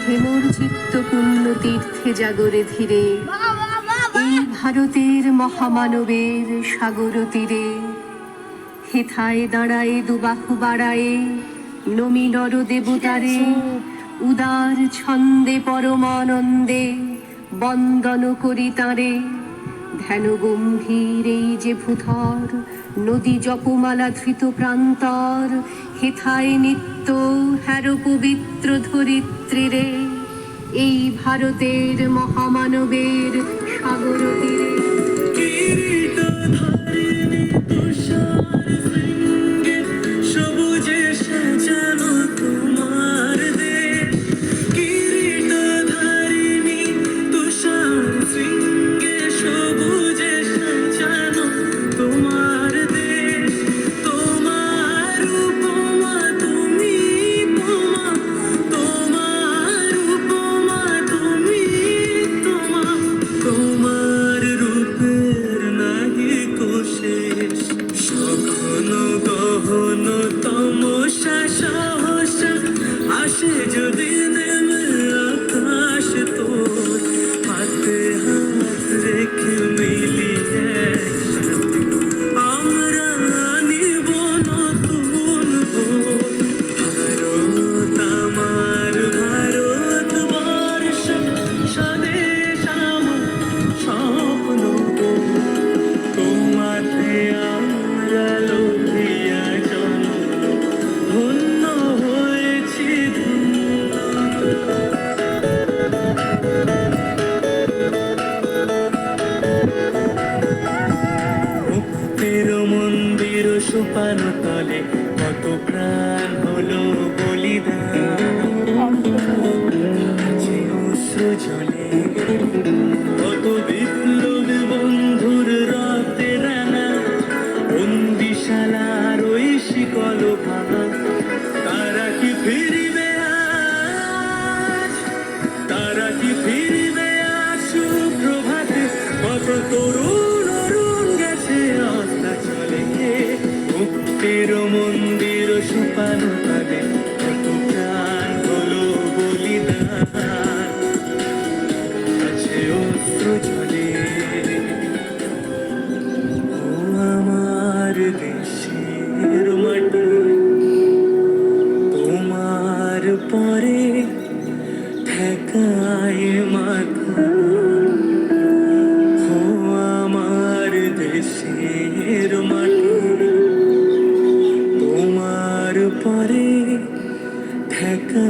হেমর চিত্ত পুণ্য তীর্থে জাগরে ধীরে, এই ভারতের মহামানবের সাগর তীরে, হেথায় দাঁড়ায় দুবাহু বাড়ায়ে নমি নর দেবতারে, উদার ছন্দে পরমানন্দে বন্দন করি তাঁরে। ধ্যান গম্ভীর এই যে ভূধর, নদী জপমালা ধৃত প্রান্তর, হেথায় নিত্য হ্যার পবিত্র ধরিত্রীরে, এই ভারতের মহামানবের সাগর তীরে। সোপান তলে কত প্রাণ হলো বলিদান, আছে অশ্রু জলে কত বিপ্লব বন্ধুর রক্তে রাঙা, বন্দিশালার ওই শিকল ভাঙা। তারা কি ফিরবে আজ, তারা কি ফিরবে আজ সুপ্রভাতে? কত তরুণ অরুণ গেছে অস্তাচলে, মুক্তির মন্দির সোপান তলে কত প্রাণ হলো বলিদান, আছে অস্ত্র জলে। ও আমার দেশের মাটি, তোমার পরে ঠেকায় মাথা। ও আমার দেশের মাটি, তোমার পরে ঠেকা